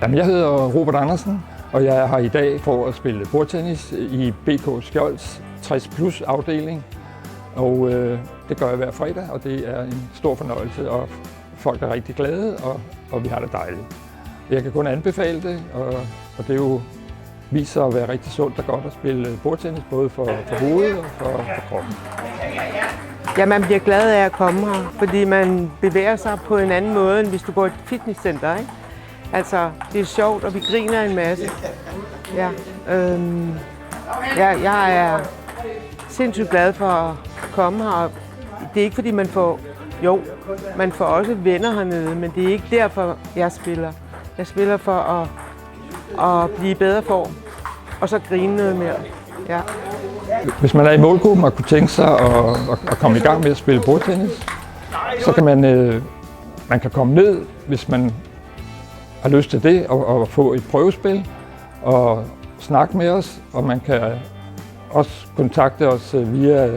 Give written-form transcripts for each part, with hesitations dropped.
Jamen, jeg hedder Robert Andersen, og jeg er her i dag for at spille bordtennis i BK Skjolds 60+ afdeling. Og det gør jeg hver fredag, og det er en stor fornøjelse, og folk er rigtig glade, og vi har det dejligt. Jeg kan kun anbefale det, og det er jo viser at være rigtig sundt og godt at spille bordtennis, både for hovedet og for kroppen. Ja, man bliver glad af at komme her, fordi man bevæger sig på en anden måde, end hvis du går i et fitnesscenter, ikke? Altså, det er sjovt, og vi griner en masse. Ja, jeg er sindssygt glad for at komme her. Det er ikke fordi man får, man får også venner hernede, men det er ikke derfor, jeg spiller. Jeg spiller for at blive i bedre form, og så grine noget mere. Ja. Hvis man er i målgruppen og kunne tænke sig at komme i gang med at spille bordtennis, så kan man kan komme ned, hvis man har lyst til det, og få et prøvespil og snakke med os, og man kan også kontakte os via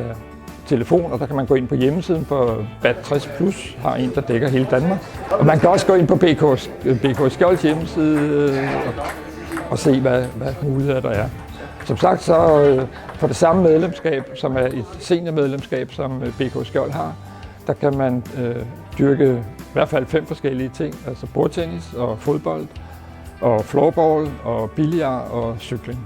telefon, og der kan man gå ind på hjemmesiden for BAT60+, har en, der dækker hele Danmark. Og man kan også gå ind på BK Skjolds hjemmeside og se, hvad muligheder der er. Som sagt, så for det samme medlemskab, som er et seniormedlemskab, som BK Skjold har, der kan man dyrke i hvert fald 5 forskellige ting, altså bordtennis og fodbold, og floorball, og billard og cykling.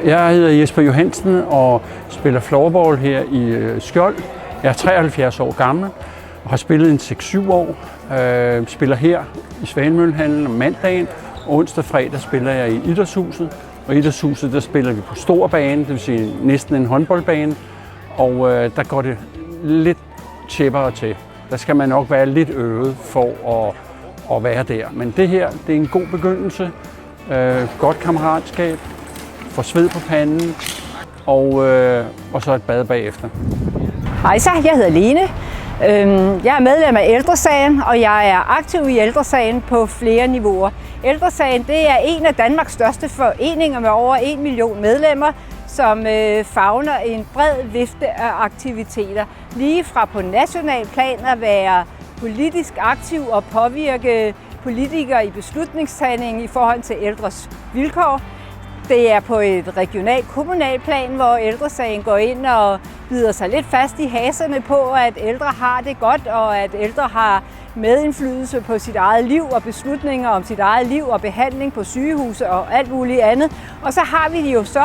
Jeg hedder Jesper Johansen og spiller floorball her i Skjold. Jeg er 73 år gammel og har spillet en 6-7 år. Spiller her i Svanemøllehallen om mandagen, og onsdag og fredag spiller jeg i Idrætshuset. Og i Idrætshuset der spiller vi på stor bane, det vil sige næsten en håndboldbane, og der går det lidt tjeppere til. Der skal man nok være lidt øvet for at være der. Men det her, det er en god begyndelse, godt kammeratskab, få sved på panden, og så et bad bagefter. Hej så, jeg hedder Lene. Jeg er medlem af Ældresagen, og jeg er aktiv i Ældresagen på flere niveauer. Ældresagen det er en af Danmarks største foreninger med over 1 million medlemmer, som favner en bred vifte af aktiviteter. Lige fra på national plan at være politisk aktiv og påvirke politikere i beslutningstagning i forhold til ældres vilkår. Det er på et regionalt kommunalt plan, hvor Ældresagen går ind og bider sig lidt fast i haserne på, at ældre har det godt, og at ældre har medindflydelse på sit eget liv og beslutninger om sit eget liv og behandling på sygehuse og alt muligt andet. Og så har vi jo så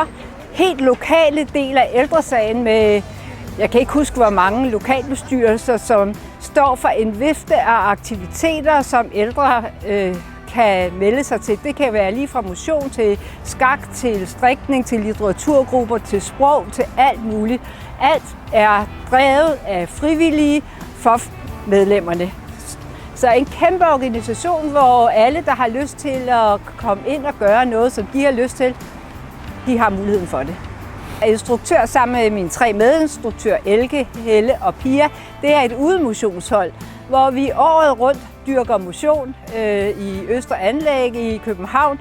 helt lokale del af Ældresagen med, jeg kan ikke huske hvor mange lokalbestyrelser, som står for en vifte af aktiviteter, som ældre kan melde sig til. Det kan være lige fra motion til skak, til strikning, til litteraturgrupper, til sprog, til alt muligt. Alt er drevet af frivillige for medlemmerne. Så en kæmpe organisation, hvor alle, der har lyst til at komme ind og gøre noget, som de har lyst til, de har muligheden for det. Jeg er instruktør sammen med mine 3 medinstruktører, Elke, Helle og Pia. Det er et udemotionshold, hvor vi året rundt dyrker motion i Østre Anlæg i København,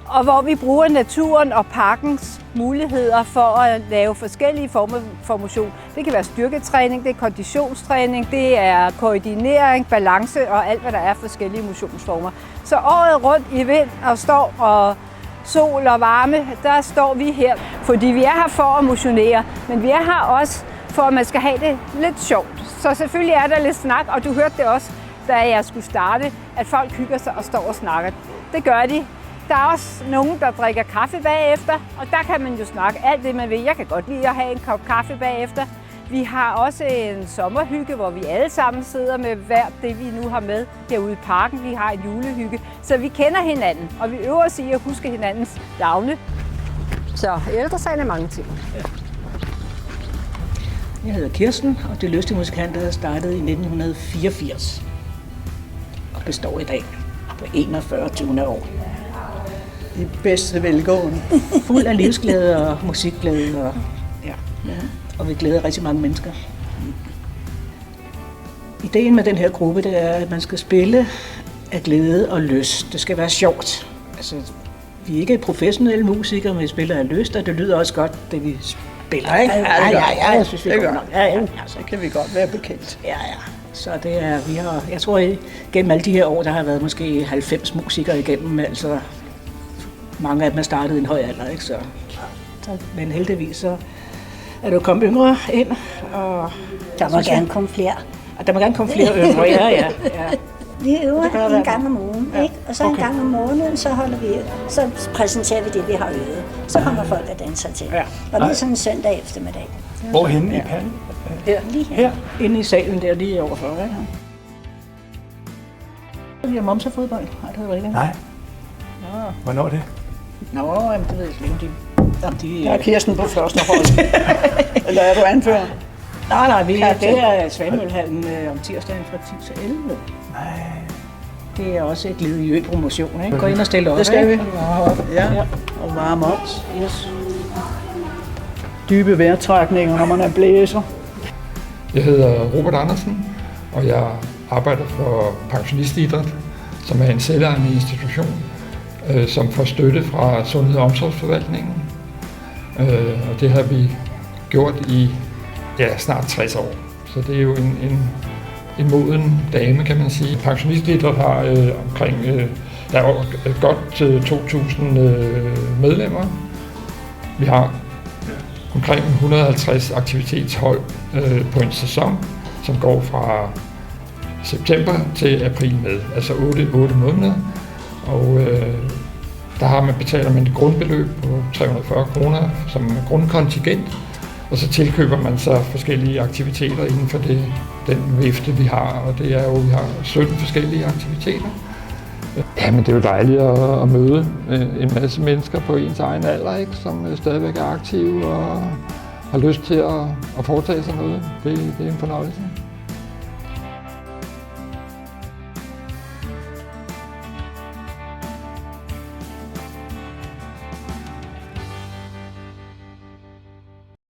og hvor vi bruger naturen og parkens muligheder for at lave forskellige former for motion. Det kan være styrketræning, det er konditionstræning, det er koordinering, balance og alt, hvad der er forskellige motionsformer. Så året rundt i vind og storm og sol og varme, der står vi her, fordi vi er her for at motionere, men vi er her også for, at man skal have det lidt sjovt. Så selvfølgelig er der lidt snak, og du hørte det også, da jeg skulle starte, at folk hygger sig og står og snakker. Det gør de. Der er også nogen, der drikker kaffe bagefter, og der kan man jo snakke alt det, man vil. Jeg kan godt lide at have en kop kaffe bagefter. Vi har også en sommerhygge, hvor vi alle sammen sidder med hvert det, vi nu har med herude i parken. Vi har en julehygge, så vi kender hinanden, og vi øver os i at huske hinandens navne. Så Ældresagen er mange ting. Jeg hedder Kirsten, og det Lystige Musikanter startede i 1984 og består i dag på 41. år. I bedste velgående. Fuld af livsglæde og musikglæde, og vi glæder rigtig mange mennesker. Ideen med den her gruppe, det er, at man skal spille af glæde og lyst. Det skal være sjovt. Altså, vi er ikke professionelle musikere, men vi spiller af lyst, og det lyder også godt, det vi spiller, ikke? Ja, jeg synes, vi det godt gør. nok. Ja, så kan vi godt være bekendt. Ja. Så det er, jeg tror, gennem alle de her år, der har været måske 90 musikere igennem, altså mange af dem er startet i en høj alder, ikke? Så, men heldigvis så er du kommet yngre ind, og Der må gerne komme flere. og der må gerne komme flere yngre, ja. Vi øver Det kan en være. gang om ugen, ikke? Og så en gang om måneden, så præsenterer vi det, vi har øvet. Så kommer folk og danser til. Ja. Og det er sådan en søndag eftermiddag. Hvorhenne i Palme? Lige her. Inde i salen der, lige overfor, ikke? Vi har momsefodbold, har det været rigtigt? Nej. Hvornår er det? Nå, jamen, det ved jeg slet ikke, om de Der er Kirsten på første hold. Eller er du anfører? Nej, det er Svanemøllehallen om tirsdagen fra 10 til 11. Nej. Det er også et led i ø-promotion, ikke? Gå ind og stille op, Det skal vi. ikke? Ja, og varme op. Yes. Dybe vejrtrækninger, når man er blæser. Jeg hedder Robert Andersen, og jeg arbejder for pensionistidræt, som er en selvejende institution, som får støtte fra Sundhed- og Omsorgsforvaltningen. Og det har vi gjort i snart 60 år. Så det er jo en moden dame, kan man sige. Pensionistidræt har omkring der er godt 2.000 medlemmer. Vi har omkring 150 aktivitetshold på en sæson, som går fra september til april med, altså 8 måneder. Og der betaler man et grundbeløb på 340 kroner som grundkontingent, og så tilkøber man så forskellige aktiviteter inden for den vifte, vi har, og det er jo, vi har 17 forskellige aktiviteter. Jamen, det er jo dejligt at møde en masse mennesker på ens egen alder, ikke, som stadigvæk er aktive og har lyst til at foretage sig noget. Det er en fornøjelse.